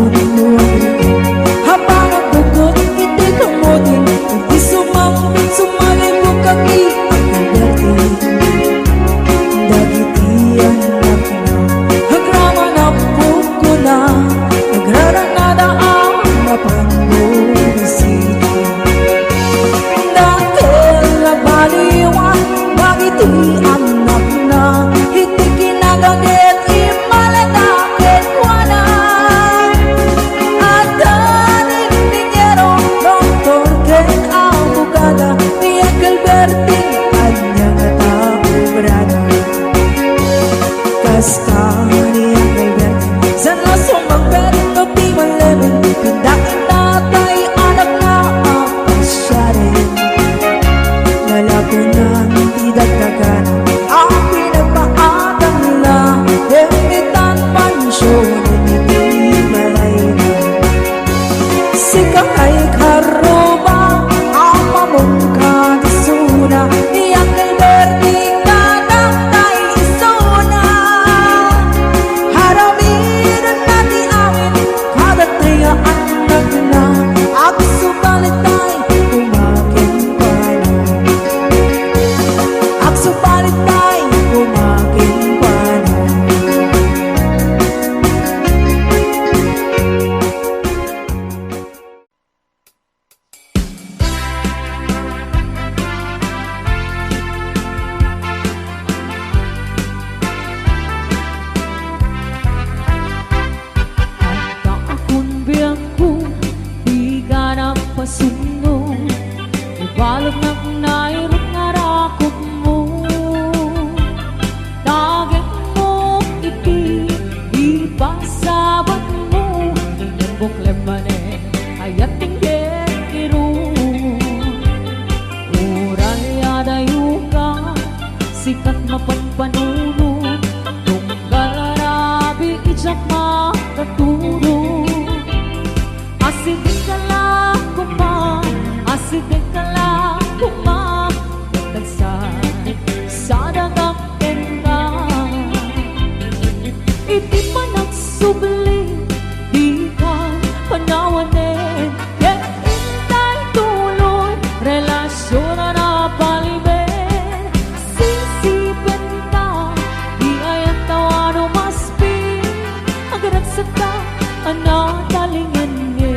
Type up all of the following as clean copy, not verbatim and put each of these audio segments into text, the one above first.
kunin mo ang tingin. Habang ang dugot, hindi kamutin, hindi sumalibog kami ang kabertin. Dagitian na kina, hagrama na puko na, nagraranada ang mapangurisita. Dahil nabaliwan, bagiti anak na, hindi kinagagit, imalanakit wana. At daning ninyero, doktor ken abogada, niya Calvertin, kanyang atabrada. Kasta niya Calvertin, san lasong magperto di malemen, pindakin natay anak na apasyarin. Nalako nang didagdagan ang pinagpaatang na demitan pansyon hindi balay na. Sikang ay karoba ang mamungka di suna, iyang Calvertin na naktay isuna. Haramin natin amin kada tayo anak na, at subalit tayo umakin pa na. At subalit tayo umakin pa na. Akon biyang ko, di ka na pasunog, ibalog na nairot nga rakot mo. Tagin mo iti, ipasabat mo, inembok lemane, ayat tinggit irun. Uray adayo ka, sikat mapanpanuno, tunggal arabi ijak makaturo. Asidin ka lang kuma, asidin ka lang kuma, tagsan sa dagakin ka. Iti pa nagsubli, di ka panawanin, ket intay tuloy, relasyon na napaliben. Sisipin ka, di ay ang tawano maspi, agragsak ka, anatalingin niya.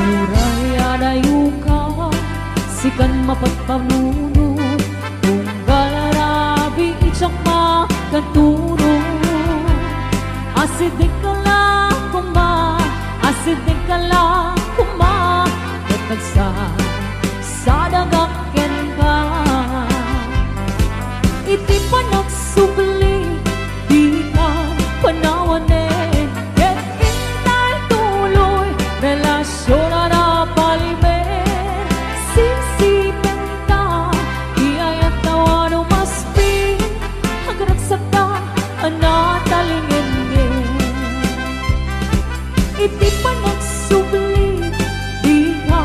Uray adayo ka, sikan mapagpanuno, tunggal arabi ijak makaturo. Asidik ka lang kuma, asidik ka lang kuma, tatagsan sa dagakin ka. Iti pa nagsubli, di ka panawanin, ket intay tuloy, relasyon na napaliben. Sisipin ka, di ay ang tawano maspi, agragsak ka, anatalingin din. Iti pa nagsubli, di ka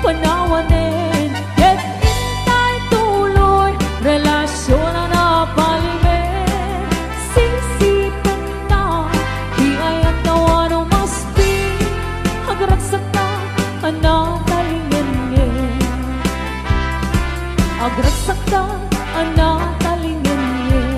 panawanin, ket intay tuloy, relasyon na napaliben. Sisipin ka, di ay ang tawano maspi, agragsak ka, anatalingin din. Agragsak ka, anatalingin din.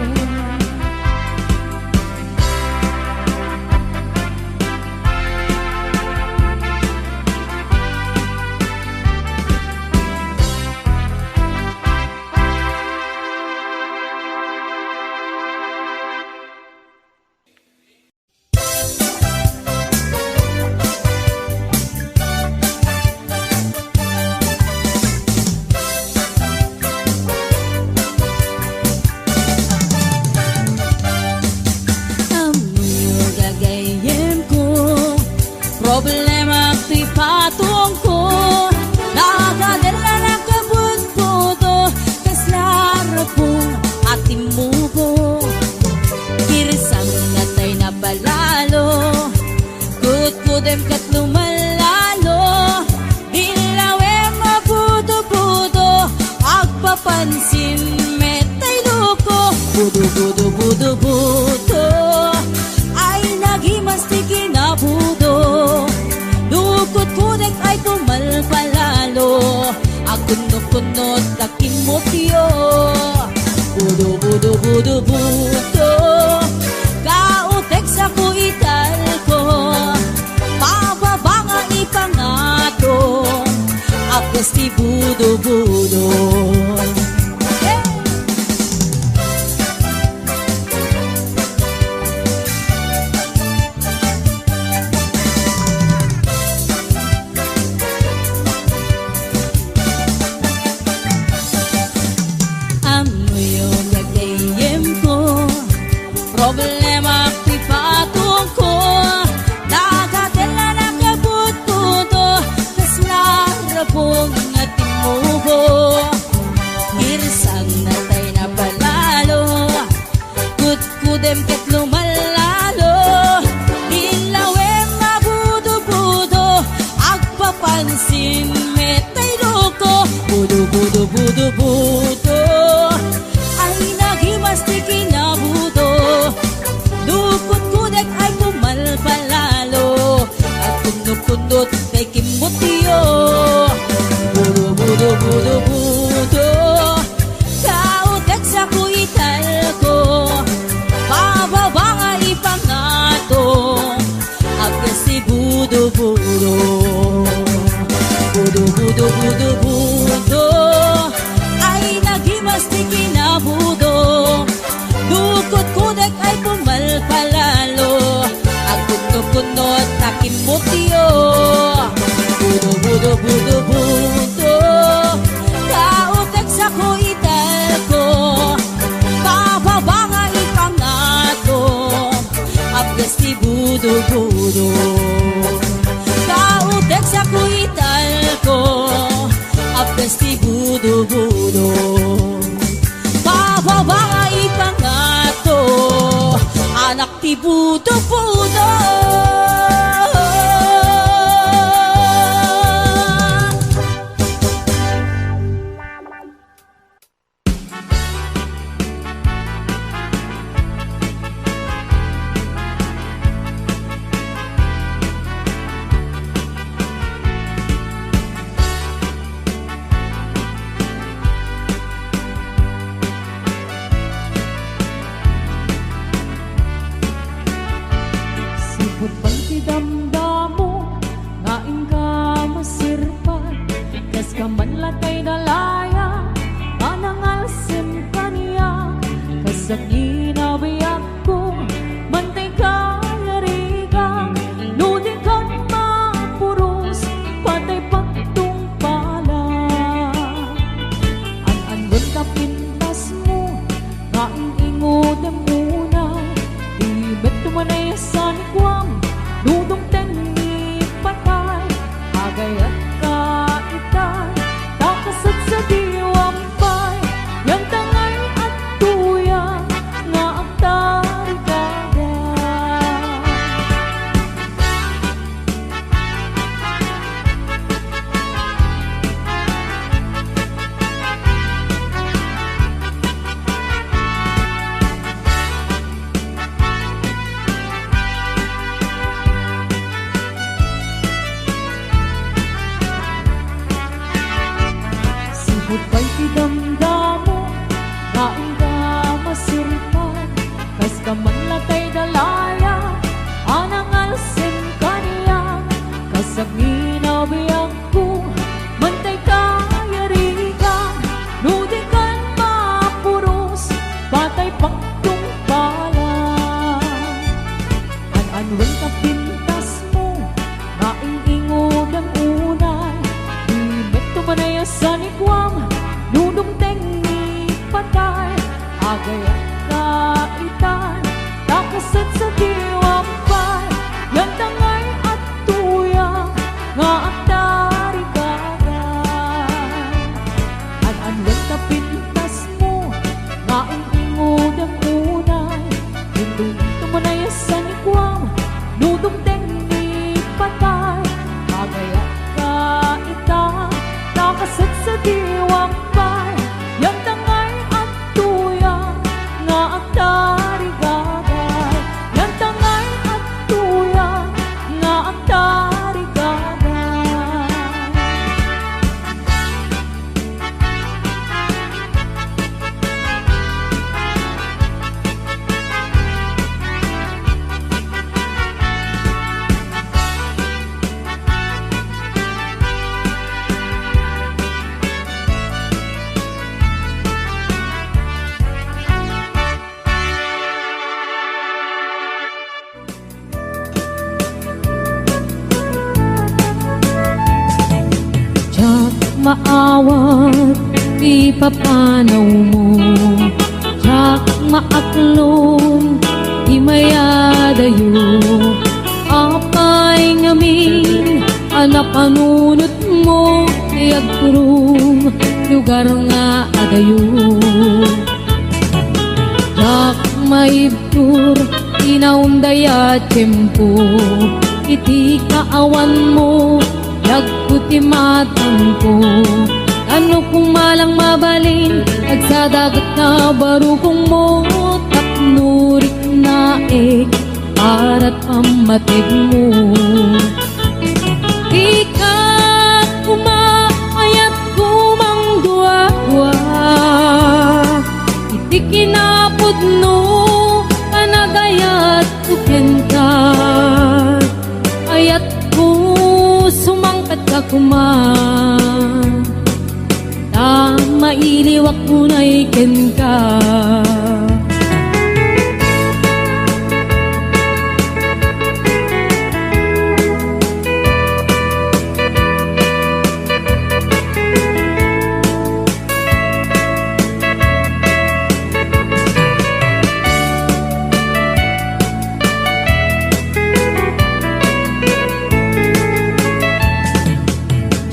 timubo. Kirisang natay na balalo, kudkudem kat lumalalo. Dilawe mabudo-budo, agpapansin metay luko. Budo-budo-budo-budo, ay nagimas ti kinabudo. Dukot-kudek ay kumalpalalo, akunot-kunot takin mo tiyo. Budo-budo-budo-budo, kautek sa kuital ko. Pababa nga ipangato, apos ti budo-budo. Problema ti patong ko, nagatela na kabut-budo, kas larapong nga timubo. Kirsang natay na palalo, kudkudem ket lumalalo. Dilawe mabudo-budo, agpapansin metay loko. Budo-budo-budo-budo, ay nagimas ti kinabudo. Dukot-kudek ay kumalpalalo, at kundot-kundot kay kimutiyo. Budo-budo-budo-budo, kautek sa kuital ko. Pababa nga ipangato, agkas si budo-budo. Budo-budo-budo-budo, ay nagimas ti kinabudo. Dukot-kudek ay kumalpalalo, agkunot-kunot takin mo tiyo. Budo-budo-budo-budo, kautek sa kuital ko. Pababa nga ipangato, apgas ti budo-budo. Kautek sa kuital ko, apgas ti budo-budo. Pababa nga ipangato, anak ti budo-budo. Sipot bang ti damdamo, ngaing ka masirpan, kas ka man latay dalaya, anangal sim kaniya, kasak inabiyak ko, mantay ka yarigang, nudi kan mapuros, patay pagtung pala. An-angon ka pintas mo, ngaing ingodem muna, ibet tumanay sa nikwam, nudong tengi patay, agayat ka itay, takasat sa diwampay, yang tangay at tuyang, nga ang tarigada. Sipot ba'y ti damdamo, ngaing ka masirpan, kas ka man latay dalaya, anangal sim kaniya, kasak inabiyak ko, mantay ka yarigang, nudi kan mapuros, patay pagtung pala. An-anwen ka pintas mo, ngaing ingod ang unay, ibet tumanay sa nikwam, nudong tengi patay, agayat ka itay, takasat sa diwampay, yan tangay at tuyang, nga ang tarigada. An-anwen ka pintas mo, ngaing ingod papanaw mo yak maaklong di mayadayo apay ngamin anak panunot mo di agturong lugar nga adayo yak maibtur inaundaya tiyempo iti kaawan mo yagputi matang ko ano kung malang mabalin agsadagat na barukong mo tapnurik na para't pamatig mo ikat kumaayat kumang dua-dua iti kinapod no panagayat tuken ka ayat ko sumangkat ka kuman na mailiwak mo na iken ka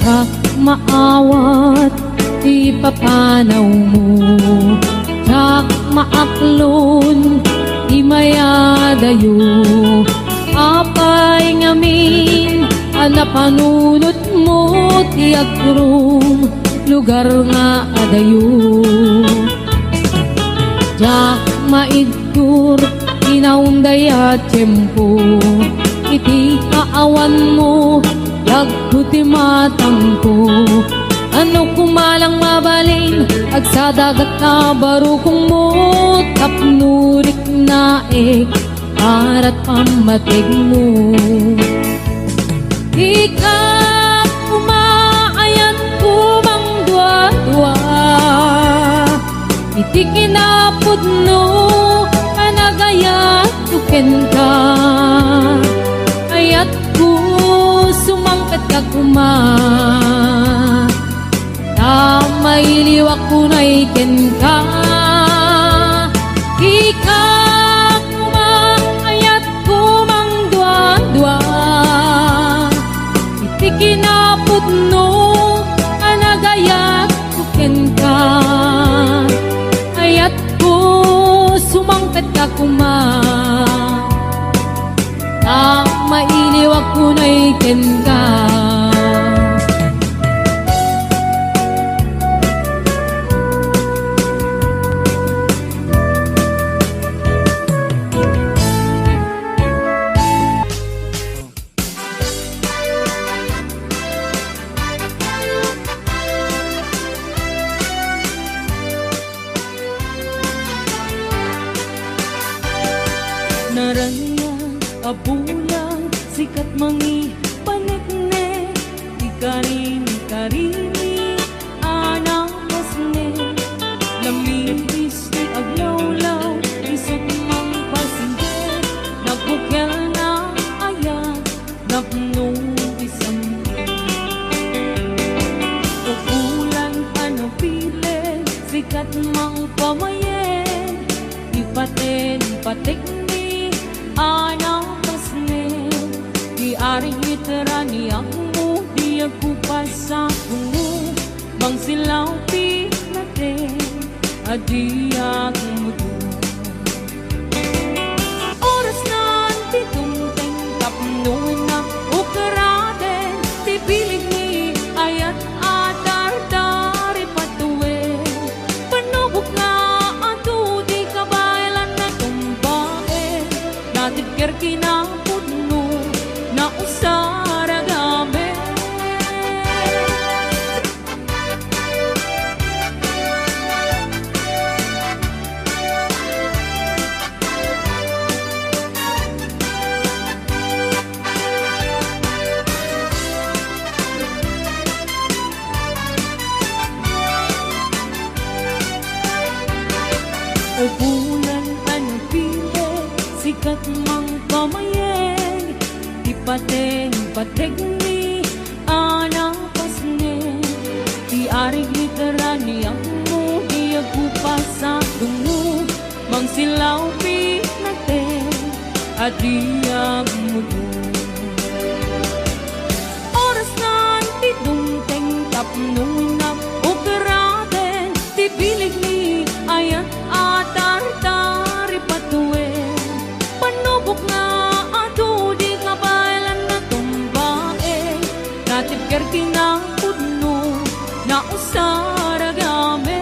yak maawat di papanaw mo yak maaklon di mayadayo apay ngamin ana panunot mo ti agturong lugar nga adayo yak maidtur inaundaya tiyempo iti kaawan mo yagputi matang ko ano kumalang mabalin agsadagat na barukong mo tapnurik na para't pamatig mo ikat kumaayat kumang dua-dua iti kinapod no kanagayat tuken ka ayat ko sumangkat ka kuman na mailiwak ko na iken ka ikak kumaayat kumang dua-dua iti kinapod no anagayat tuken ka ayat ko sumangkat ka kuman na mailiwak ko na iken ka narangan abulang sikat mangi panekne ikarini anakas ne lamibis ni aglawlaw isip mang pasinde nagbukel na ayat napnong isang ubulan anapile sikat mang pamayen ipaten patekne anakas ne di aring iterani ako di ako pasakungo bang silaw pinate adi ako mudo oras na di tumteng tapnoy na ukaraden di pilig ni ayat adar-dari patuwe panubok na ato di kabaylan na tumbae natigker kinapudno na usara gabi o bulan anapile sikat mang pamayen ipaten pategni anakas ne di arig literani ako kadiang mundo. Oras na ti dungteng tapnong na ukeraten ti bilig ni ayan atar-tari patuwe. Panubok na ato di kabalan na tumbae, natibker kinapudno na usaragame.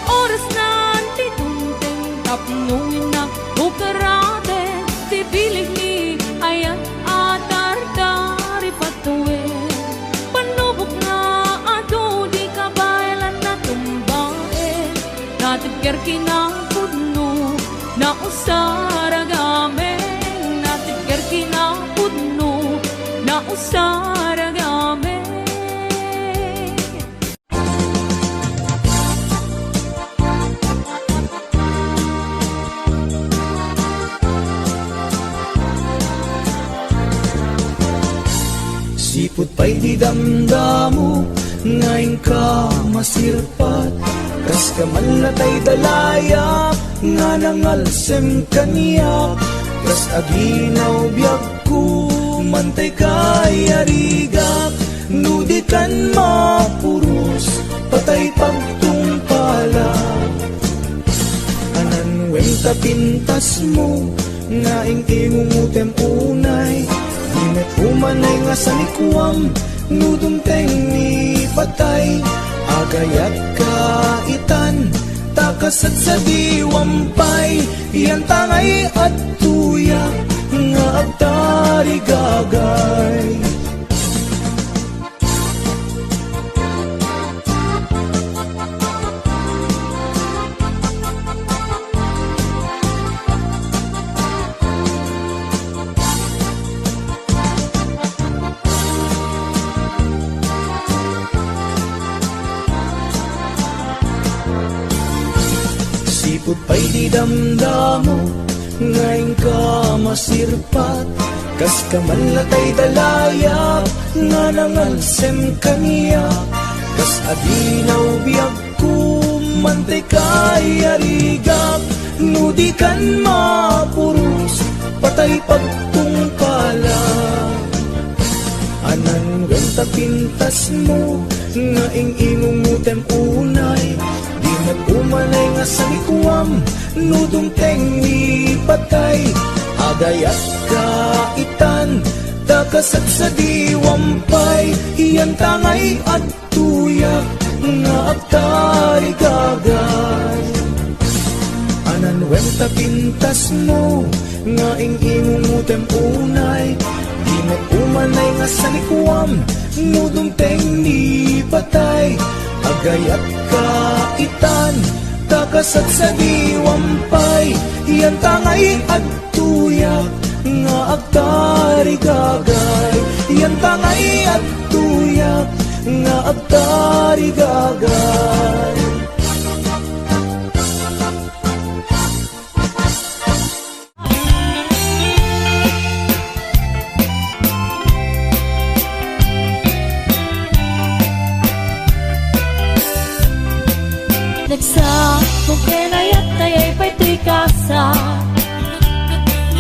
Oras na ti dungteng tapnong na ukeraten ti bilig ni ayan atar-tari patuwe. Panubok na ato di kabalan na tumbae, natibker kinapudno na usaragame. Natibker kinapudno na usaragame. Sipot pa'y di damdamo, ngayon ka masirpat. Kas ka man latay dalaya, nga nangalsem kaniya. Kas aginaw biyag ko, mantay kay arigap. Nudikan mapuros, patay pagtungpala. Ananweng tapintas mo, nga ingumutem unay. Inat umanay nga sa likwam, nudumteng ni patay. Agayat kaitan, takasat sa diwampay. Yan tangay at tuyak, nga agtari gagay. Sipot pa'y di damdamo, ngayon ka masirpat. Kas ka man latay dalaya, nga nangalsem kaniya. Kas adinaw biyag ko, mantay kay arigap. Nudikan mapuros, patay pagtungpala. Anan ganta pintas mo, nga ingumutem unay. Di nag-umanay nga sa likwam, nudumteng ni patay. Agayat kaitan, takasat sa diwampay. Iyan tangay at tuyak, nga agtari gagay. Ananweng tapintas mo, nga ingumutem unay. Di nag-umanay nga sa likwam, nudumteng ni patay. Agayat kaitan, takasat sa diwampay. Iyan tangay at tuyak, nga agtari gagay. Iyan tangay at tuyak, nga agtari gagay. Nagsakong kinayat na yay pa'y tuy kasa.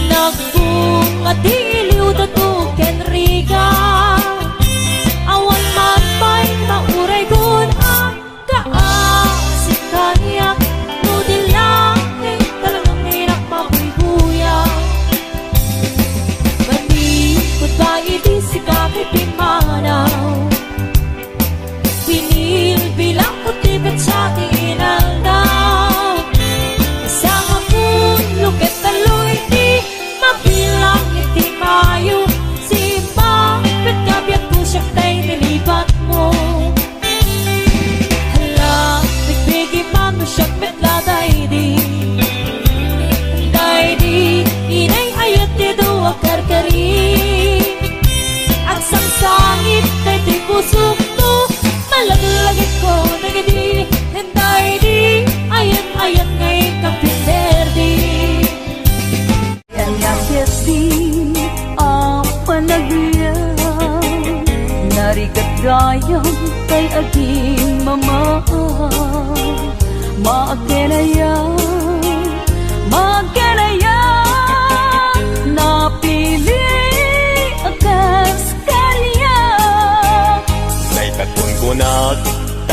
Nagbunga di iliw dato kenriga. Awan man pa'y mauray gun ang kaasik kaniyak. Nudil langit talagang hinak mabubuya. Manikot ba idi si kakit pimanaw. Binilbilang ko tibet sa tinaldaw. Isang akong luket taloy di mabilang iti mayo. Si bakit kabiyak ko siyak tay nilipat mo. Hala, bigbigi man mo siyak metladay di. Day di, inay ayat di do akarkari. At sangsangit day di pusok to. Malaglagit ko nagadi, henday di. Ayat-ayat ngay kapinderdi. Yan nakit di ang panagyaw. Narigat gayang kay aging mama. Maagkenaya, maagkenaya.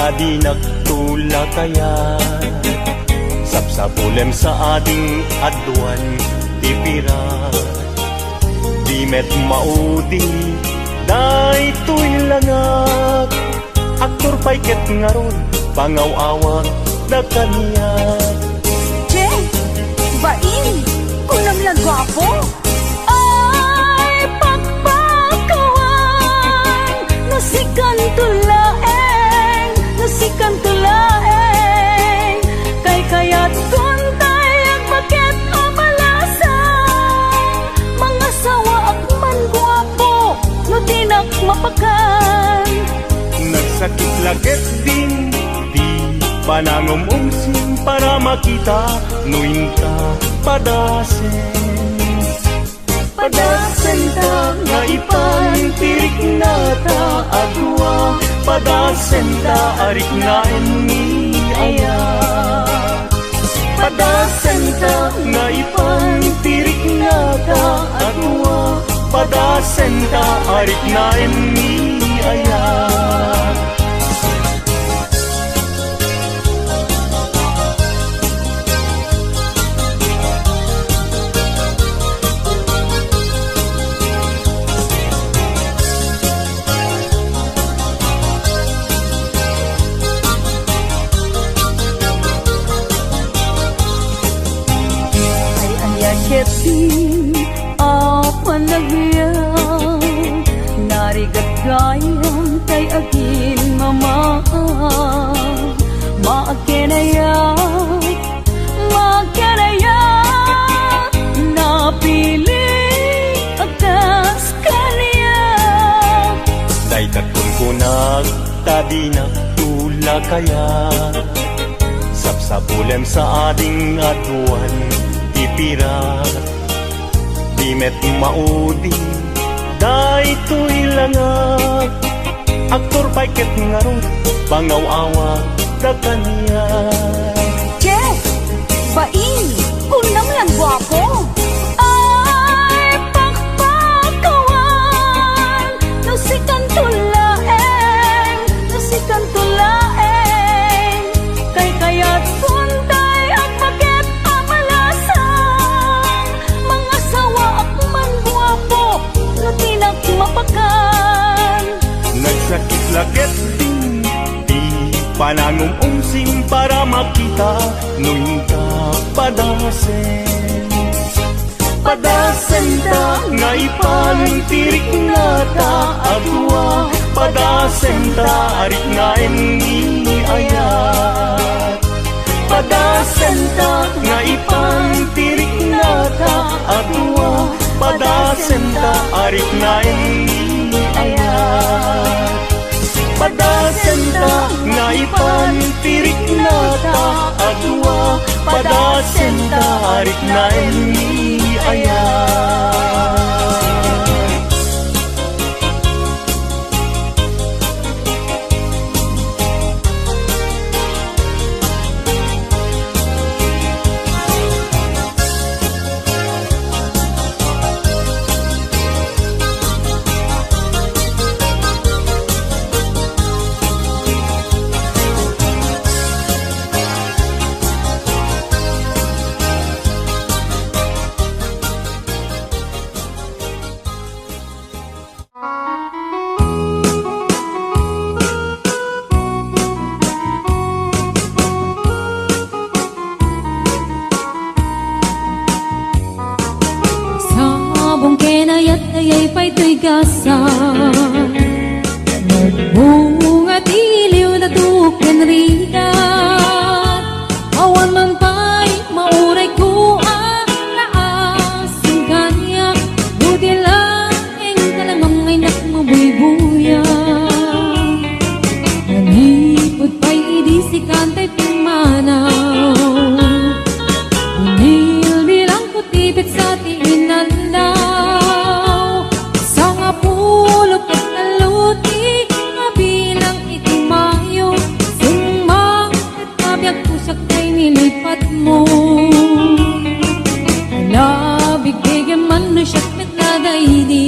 tadi nagtula kaya sapsapulem sa ading adwan tipira di met maudi daytoy langak aktor payket ngarod pangaw-awak da kaniya Che, bain, kunam lang gwapo. Ay, pagpakawan, nasikan tulaeng, kay kaya't kuntay ang bakit amalasang, mga sawa at man gwapo, no tinak mapakan. nagsakit lagit din di panangumumsing para makita nuinta padasen ta nga ipantirik na ta agwa padasen ta arik na ni aya padasen ta nga ipantirik na ta agwa padasen ta arik na ni aya Keti apa nagyang narigat gayang kay agin mama maakenaya napili akas kaniya daytat kun kunag tadi nagtula kaya sapsapulem sa ading adwan tipira di met maudi daytoy langak aktor payket ngarod pangaw-awak da kaniya Che, bain, kunam lang gwapo. Ay, pakpakawan, nasikan tulaeng, kay kaya't kuntay ang bakit amalasang, mga sawa at man gwapo, no tinak mapakan. nagsakit lagit din di panangumumsing para makita nuinta padasen ta nga ipantirik na ta agwa padasen ta arik na ni ayat padasen ta nga ipantirik na ta agwa padasen ta arik na ni ayat padasen ta nga ipantirik na ta agwa padasen ta arik na ni ayat Sabong kenayat ayay pa'y tuy gasa nagbunga tiliw na tuken rigat awan man pa'y mauray ko ang naasing kanya buti lang ang kalamang ay nakmabuy-buya nanipod pa'y idisikan ta'y pumanaw bilang ko tibet sa tiinan daw sa nga pulok at naluti nga bilang itumayo sumang at kabiyag pusak kay nilipat mo alabig bigyan man no siya't metladaydi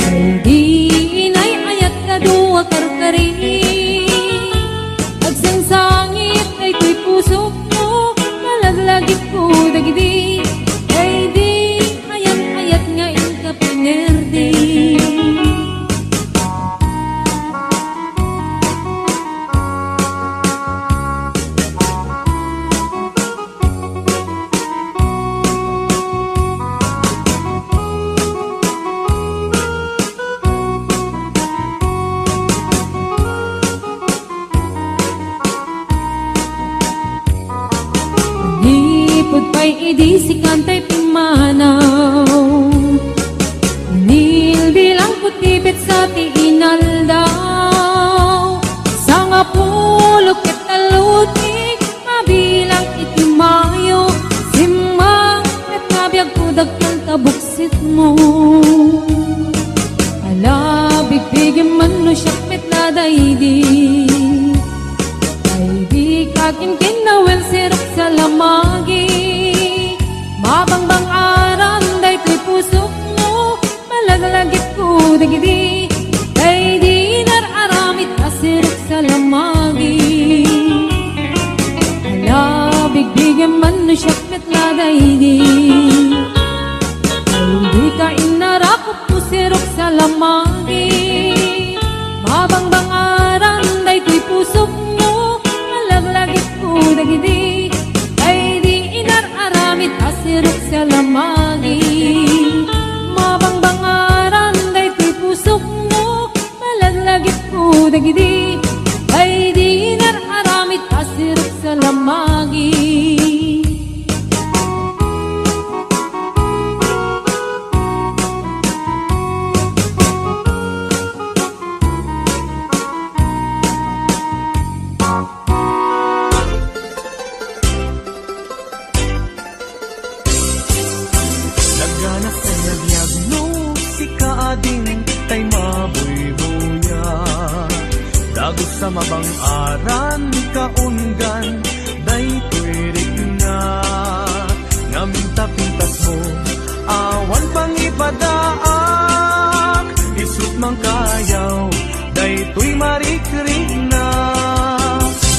kay di inay ayat na duwa karkari Ikod pa'y idisikan ta'y pimanaw. Nilbilang putibit sa tiinaldaw. Sa nga pulok at talutik, mabilang itimayo. Simang at nabiyag kudag ng tabuksit mo. Ala, bigbigin man no siyak met na daydi. Daydi kakin kinawel sirok sa lamagi. Mabangbang aram day ko'y pusok mo. Malaglagit ko dagidi. Daydi nararamit asirok sa lamagi. Ala, bigbigin man no siyak met na daydi. Daydi ka inarakot ko sirok sa lamagi. Mabangbang aram day ko'y pusok mo. Malaglagit ko dagidi. Daydi inararamit asirok sa lamagi. Mabangbang aram day ko'y pusok mo. Malaglagit ko dagidi. Daydi inararamit asirok sa lamagi. Nagganas ay nagyagno, si kaading tay mabuybuya. Dagos sa mabang aran, kaungan, day tuwirik na. Ngaminta-pintas mo, awan pang ipadaak. Isut mang kayaw, day tuy marikrik na.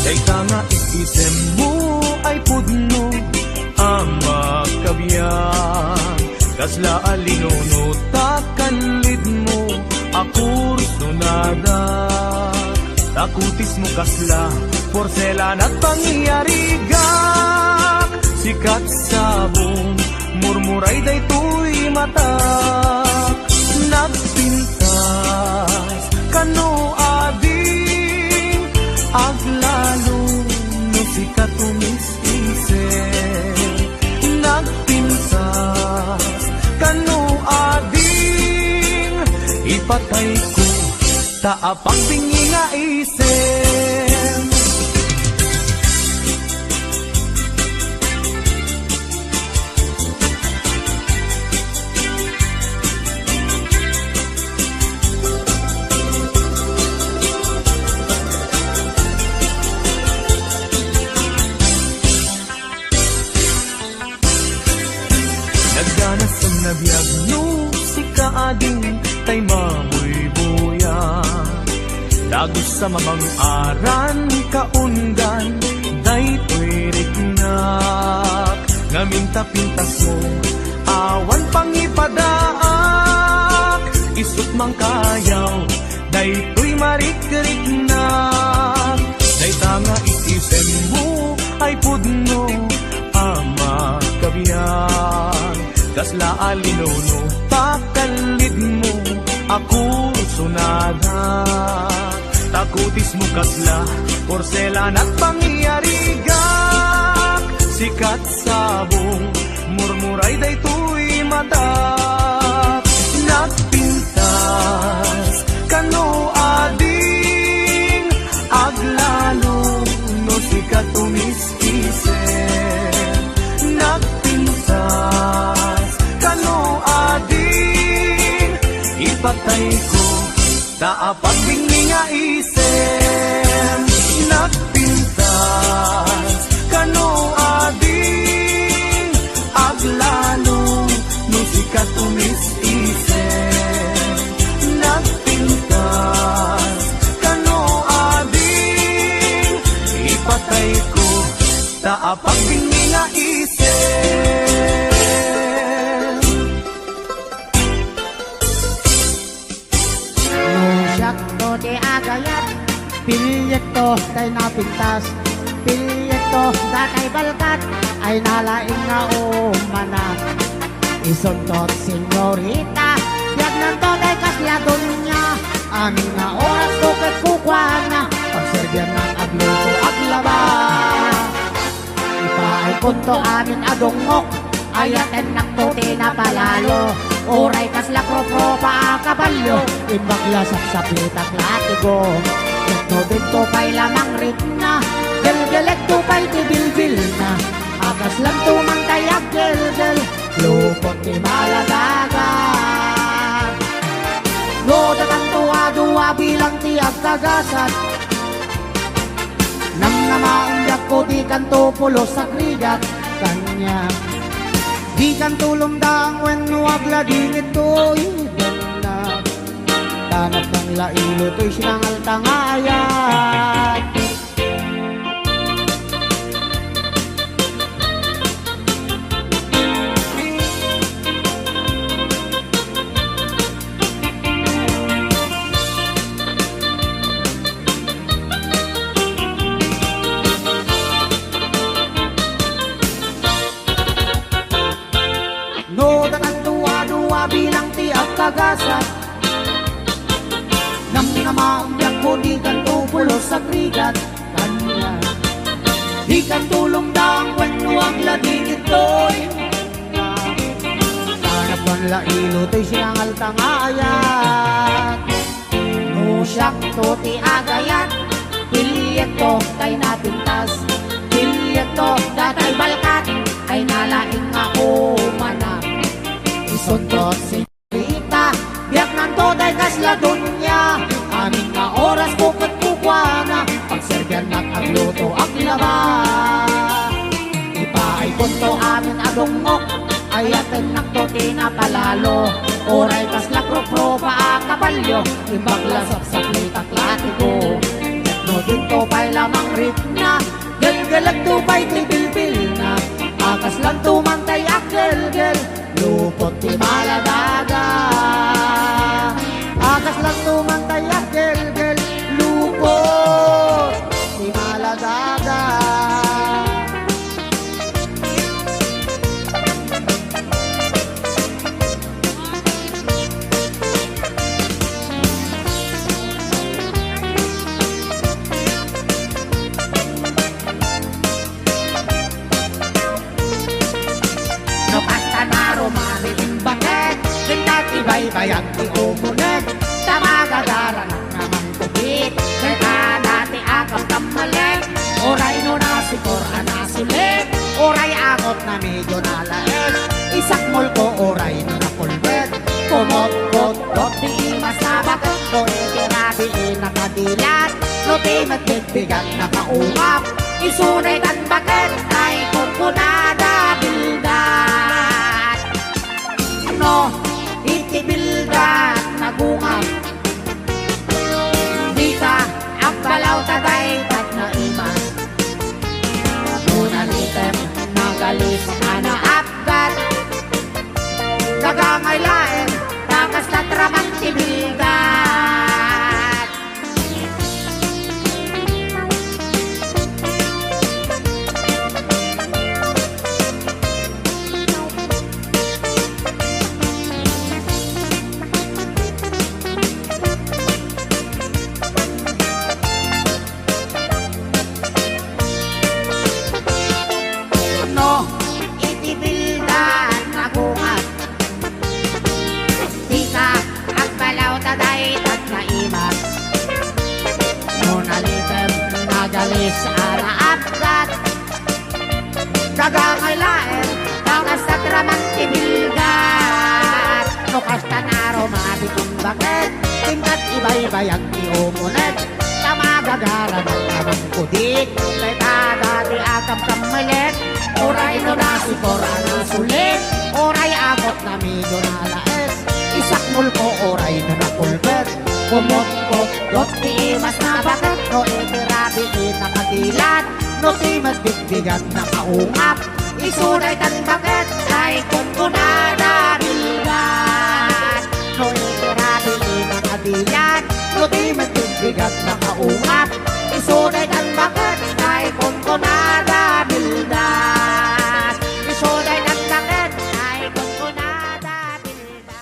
Day ka nga isisem mo, ay pudno, ang makabiyang. Kasla alinono takanlid mo akur sunada. Takutis mo kasla porselan at pangyarigak. Sikat sabong murmuray day tuy mata. Nagpintas kano ading aglalo no sikat umis-isip. Nagpintas kano ading ipatay ko taapang bingi nga isem. Nagganas ang nabiyagno, si kaading tay mabuybuya. Dagos sa mamang aran, kaungan, day tuwirik nak. Ngaminta-pintas mo, awan pang ipadaak. Isut mang kayaw, day tuy marikrik nak. Day tanga isisen mo, ay pudno, ama kabiyan. Kasla alinono, takalid mo, ako sunada. Takutis mo kasla, porselan at pangyarigak. Sikat sabong, murmuray day tuy mata. Nagpintas, kano ading, aglalo, no sikat umis-isip. Nagpintas, kano ading, ipatay ko, taapag bingi nga isem. Nagpintas, kano ading, aglalo, no sikat umis-isip. Nagpintas, kano ading, ipatay ko, taapag bingi nga isem. Sakto di agayat, pilyet to kay napintas. Pilyet to na kay balkat, ay nalaing nga umanak. Isuntot senyorita, yag nanto kay kasladon niya. Aning nga oras ko kay kukwana, pagserbian ng agluto aglaba. Ipaay kunto amin adungok, ayaten naktuti na palalo. Oray kas lakro-pro pa kabalyo, imbagla sa pitak latigo. Ito dito pa'y lamang ritna, gelgelek to pa'y tibilbil na. Akas lang tumantay ak gelgel, lupot ti maladagan. Loda kang tuwa-duwa bilang ti agkagasat. Nang namaundak ko di kanto pulos sa krigat kanya. Di kan tulong daang wen wagla dingit to'y ganda. Tanap ng lailo to'y sinangal tangayat. Bilang tiap kagasat nang namaumyak ko di kan tupulos sa krigat kanya. Di kan tulong daang kwenuang lading ito'y tanap ang lailo to'y sinangal tangayat. Nusyak to ti agayat, pilyet to tay napintas, pilyet to datay balkat, ay nalaing nga umanap. Suntot si Rita, biyak nanto day kasla dunya. Amin nga oras bukot kukwana, pagsergan agluto ang laba. Ipaay kunto amin adungok, ayaten naktuti na palalo. Oray kasla kro-kro pa kabalyo, imbagla sa plitak latigo. Tekno dito pa'y lamang ritna, gelgelag to pa'y tibilbil na. Akas lang tumantay ak gelgel, lupot ti maladaga. Akas lang tumantay ak gelgel, lupot ti maladaga. Bayag ti umunet, tamagagara naman kubit. Kaya dati akang kamalit, oray no nasikor anasulit. Oray akot na medyo nalaes, isakmol ko oray no napulbet. Kumot-kot-kot di imas na bakit, no ikirabi nakadilat. No di matbigbigat na kaungap, isunay tan bakit, ay kukunada bildat. No, itibildat nagungat, di ka ang balaw taday tat na imas. Nunalitem nagalis ana apgat, kagangay laeng takas na tramang tibildat. Nagalis ara apgat, kagangailaen tangas sa tramang tibilgat. No kasta naro mabitong bakit, tingkat ibay-bayag ti umunet. Tamagagara ng namang kudik, kay dati akam kamalit. Oray no nasikor anasulit, oray akot na medyo nalaes. Isakmul ko oray na napulbet. Kumot-kot, dot ti imas na bakit, no itirabi nakadilat. No ti magbigbigat na kaungap, isunay tan bakit, ay kunkunada bilgat. No itirabi nakadilat, no ti magbigbigat na kaungap, isunay tan bakit, ay kunkunada bilgat. Isunay tan bakit, ay kunkunada bilgat.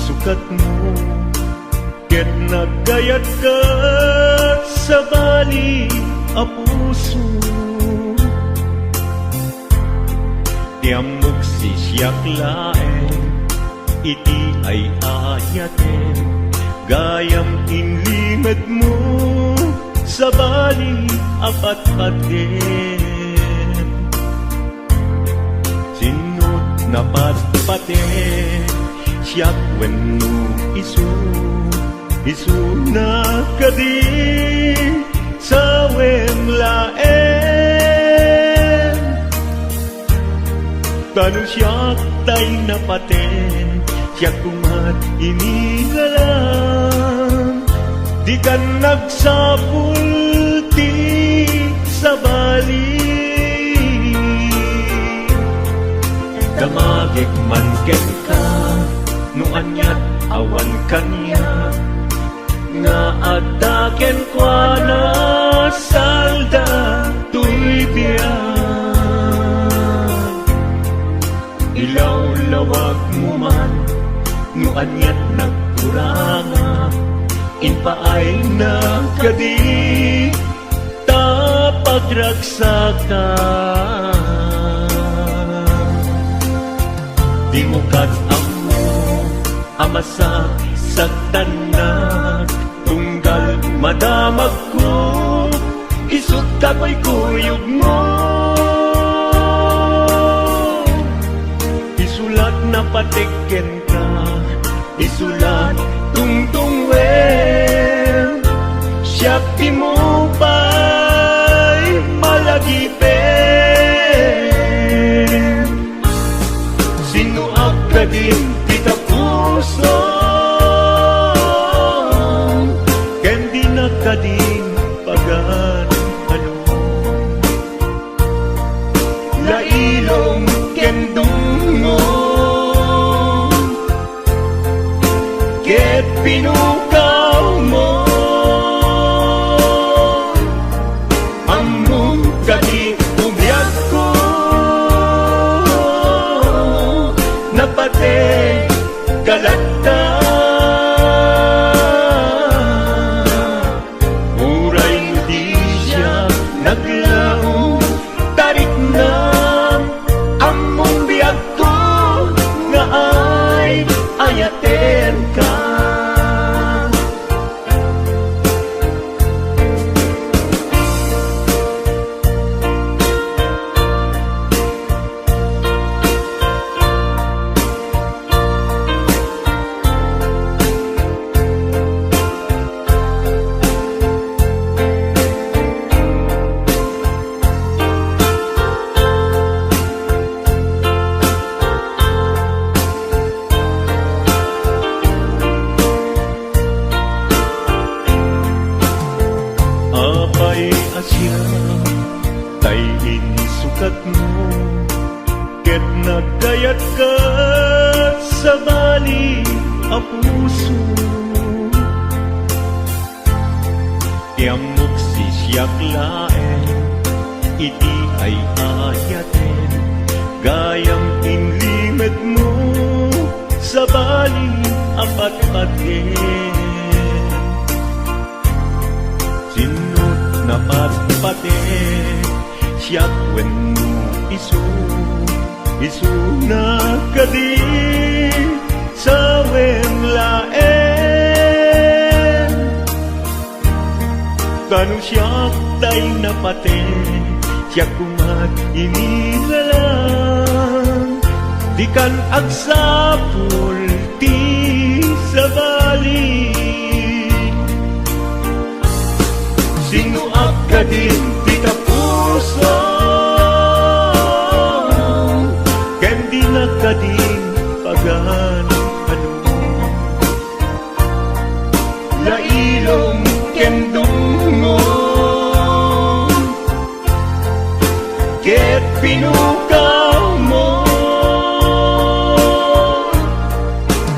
sukat mo ket nagkayat ka sa bali a puso. Tiamok si siyak laeng iti ay ayaten gayam inlimad mo sa bali apat-paten. Sinut na patpaten siyak wenno isu na kadi sa wemlaen. Tanong siyak tay napaten siyak kumat inigalan di ka nagsapulti sa bali. Damagik man ken ka no anyat awan kanya nga adaken kwa na salda tuy biyan. Ilaw-lawag mo man no anyat nagkuranga inpaay na kadi tapagragsakan. Di mo kat-amo amasa sa tanan tunggal madamag ko isut kako'y kuyog mo. Isulat na patiken ka isulat tungtungwen siyak di mo pa'y malagipen. Sinuak ka din kita puso ken di na ka din pagan ano lailong ken dungong ket pinukaw mo among kadi ubiyag ko napate kalata. Uray di siya naglaong tarik na among biyag ko nga ay ayaten ka. Apay asya tayin sukat mo ket nagkayat ka sa bali a puso. Tiamok si siyak laeng iti ay ayaten gayam inlimed mo sa bali apat-paten. Sinut na patpaten siyak wenno isu na kadi sa wemlaen. Tanong siyak tay napaten siyak kumat inigalan di kan agsapulti sa bali. Sinuak ka din kita puso ken di na ka din pagan ano lailong ken dungong ket pinukaw mo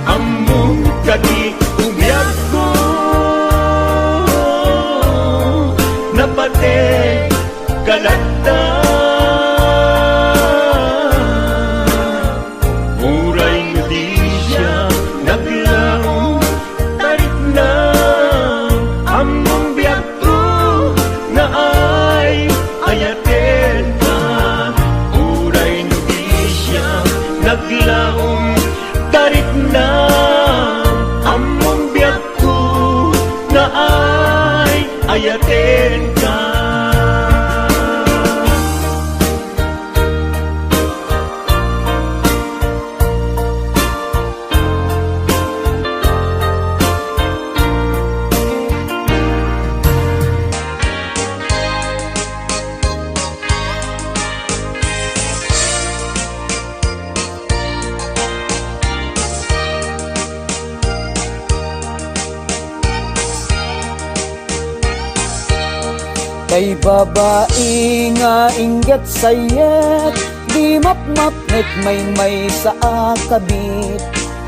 among kadi ubiyag ko napate kalata. Uray di siya ayaten ka. Kay babae nga ingat sayet, di mapmapnek may sa akabit.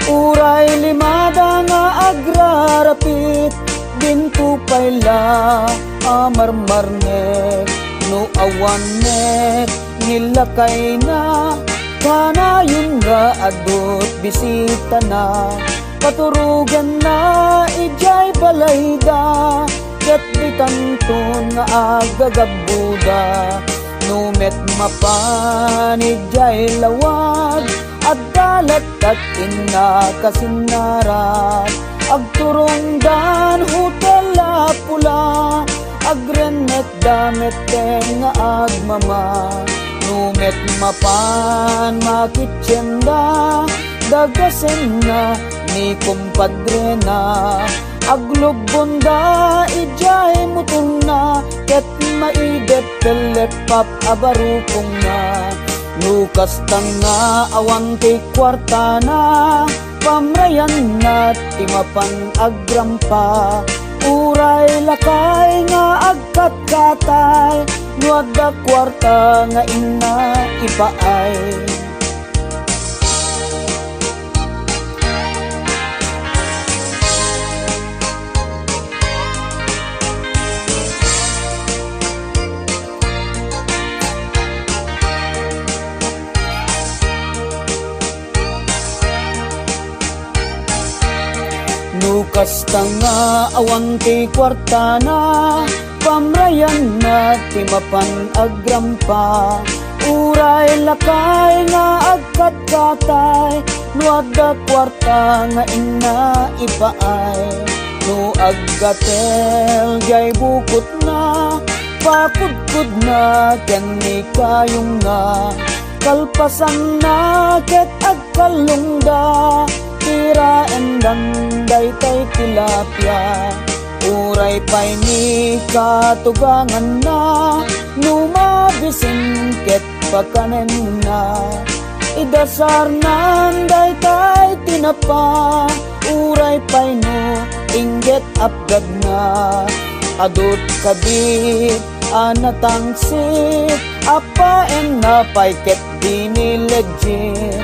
Uray limada nga agrarapit, bintupay la amarmarnek. No awanek nilakay na, kanayon nga adot bisita na. Paturugan na ijay balayda, ket di tanton nga agagabuda. Numet mapanig jay lawag, at dalat at ina kasinarat. Agturong dan hotel la pula, agrenet damet nga agmama. Numet mapan makitsenda, dagasen na ni kumpadre na. Aglubonda ijay mutung na, ket maidet pelepap abarupong na. Lukas tanga awan kay kwarta na, pamrayan na timapan agrampa. Uray lakay nga agkat-katay, nuada kwarta nga ina ipaay. Lukas tanga awan kay kwarta na, pamrayan na timapan agrampa. Uray lakay nga agkat-katay, nuada kwarta nga ina ipaay. No aggatel jay bukot na, pakudkud na ken ni kayong na. Kalpasan na ket agkalungda, tira endan daytay tilapia. Uray pay ni katugangan na, numabisin ket pakanen na. Idasar nan daytay tinapa, uray pay no inget apgad na. Adot kabit anatangsit, apaen na pay ket dinilegit.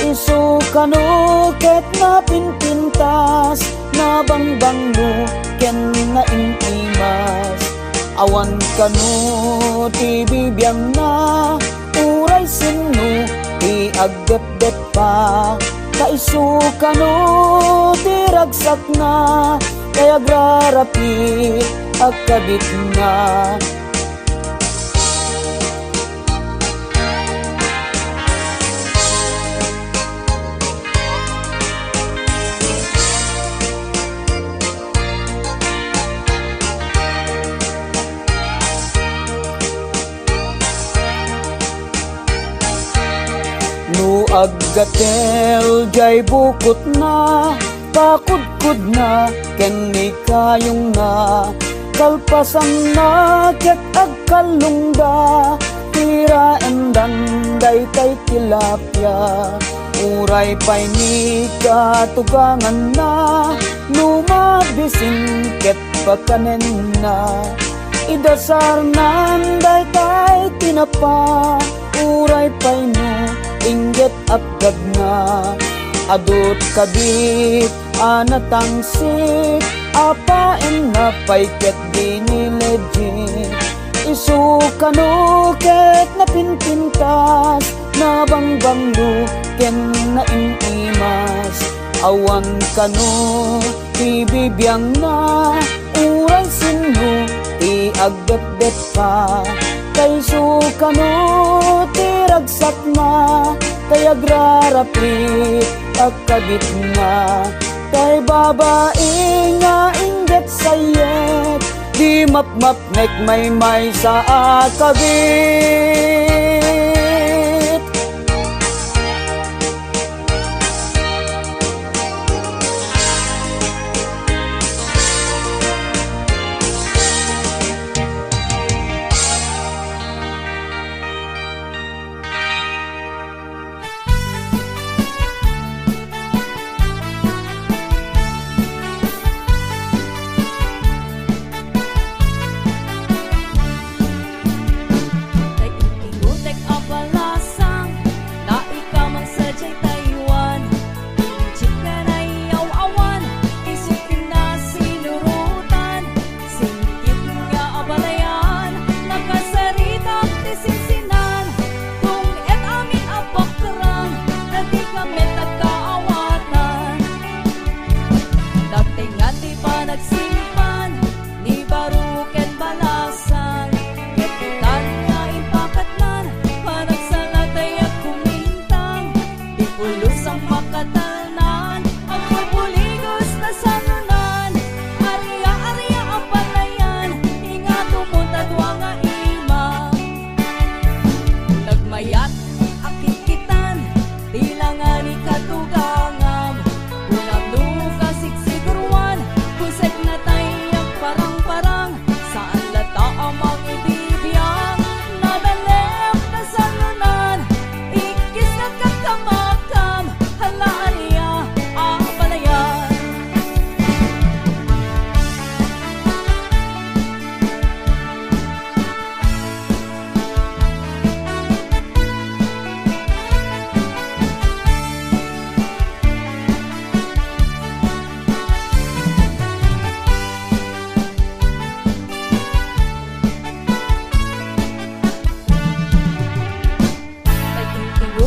Isu kanu ket na pinpintas, na bangbang mo ken na inimas. Awan kanu ti bibiyang na, uray sinu ti agdet-det pa. Kaisu kanu ti ragsak na, kaya agrarapit agkabit na. No aggatel jay bukot na, pakudkud na ken ni kayong na. Kalpasan na ket agkalungda, tira endan daytay tilapia. Uray pay ni katugangan na, numabisin ket pakanen na. Idasar nan daytay tinapa, uray pay no inget apgad na. Adot kabit anatangsit, apaen na pay ket dinilegit. Isu kanu ket na pinpintas, na bangbanglo ken na inimas. Awan kanu ti bibiyang na, uray sinu ti agdet-det pa. Kaisu kanu ti ragsak na, kay agrarapit agkabit na. Kay babae nga inget sayet, di mapmapnek may sa akabit. Tek apalasang na ikaw mang sadyay Taiwan. Chika na iyaw awan, isipin na sinurutan. Singkit nga abalayan, nakasarita tisinsinan. Kung et amin abakrang, na di kami nagkaawatan. Dati nga di pa nagsimpan, ni baruken balasan. Ketitan nga ipakatnan, panagsalatay at kumintang. Di pulos ang makatalnan, ang pulpuligos na sanunan. Arya-arya ang palayan, inga tumunta nga ima. Nagmayat, akikitan, tilangan ikatugangam. Unang nuka siksiguruan, kusek na tayo parang-parang. Saan lata ang mga ibibiyang, nadalep na salunan. Ikis na kakamakam, halaan niya ang palayan.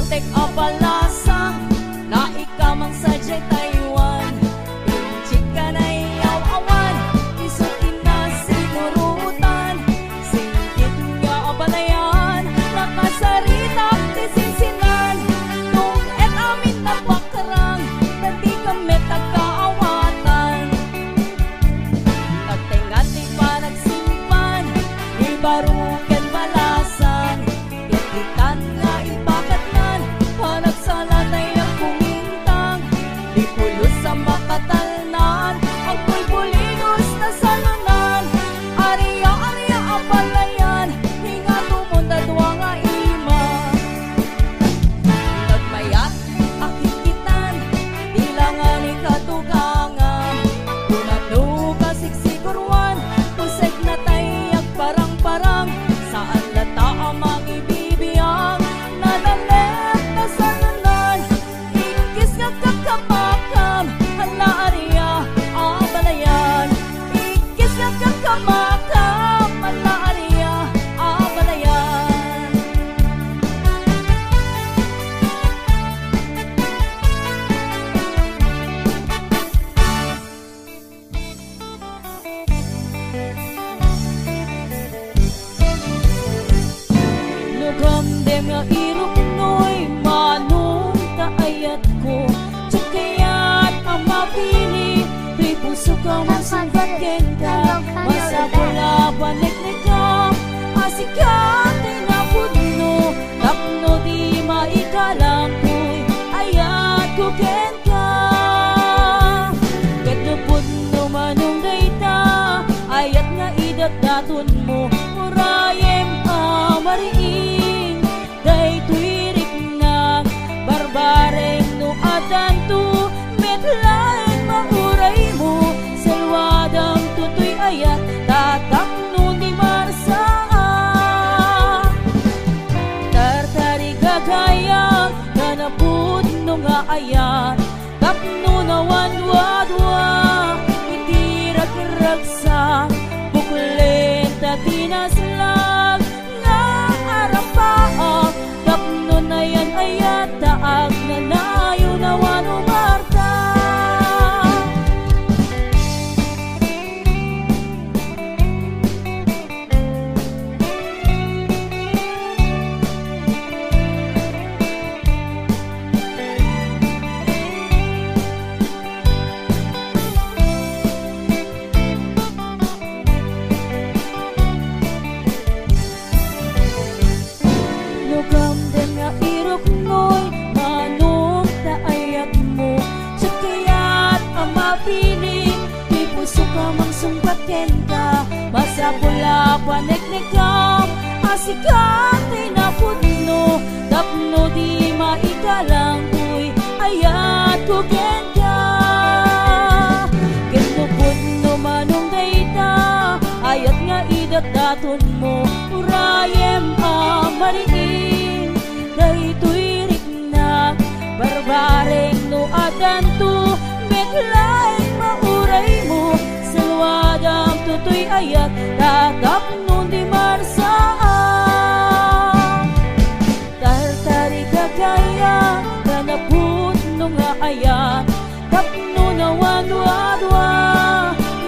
Tek apalasang na ikaw mang sadyay Taiwan. Pinchik ka na iyaw awan, isukin na sinurutan. Singkit nga abalayan, nakasarita tisinsinan. Kung et amin na bakrang, na di kami nagkaawatan. Nagtingat di pa nagsimpan, ni baruken balasan. Ketitan nga ipakatnan, panagsalatay ang kumintang. Di pulos sa makatalnan, ang pulpuligos na salunan. Arya-arya ang palayan, hinga tumunta nga ima. Nagmayat, akikitan, tilangan ikatugangan. Unang siksiguruan, kusek na tayak parang-parang. Saan lata ang mga ibibiyang, nadalep na salunan. Ikis nga kakamakam, halaan niya ang balayan. Ikis nga kakamakam, halaan niya ang balayan. Naghamdem nga irok no'y manong kaayat ko. Tsukayat ang mapili, di puso ka masanggatin ka. Masapula panik-nik ka, asikat na puno. Tapno di maikalang ko'y ayat ko ken ka. Katupod no manong dayta, ayat nga idagdaton mo. Murayem amariing, day tuirik na barbareng no adanto. Metlaeng mauray mo, salwadang tutoy ayat, tatak no ni kamang sumpaten ka, basa pula paneknekam, asikat ay napudno, tapno di maikalang tuy, ayat ko kenta. Kendo pudno manong dayta, ayat nga idat daton mo, urayem amariin, daytoy rikna, barbareng no adanto, laing mauray mo, salwadang tutoy ayat, tatap nun di marsaan. Tartari kagaya, kanaput nung ayat, tapno na wanwadwa,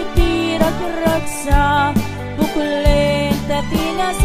itirag-ragsa, bukulen tatina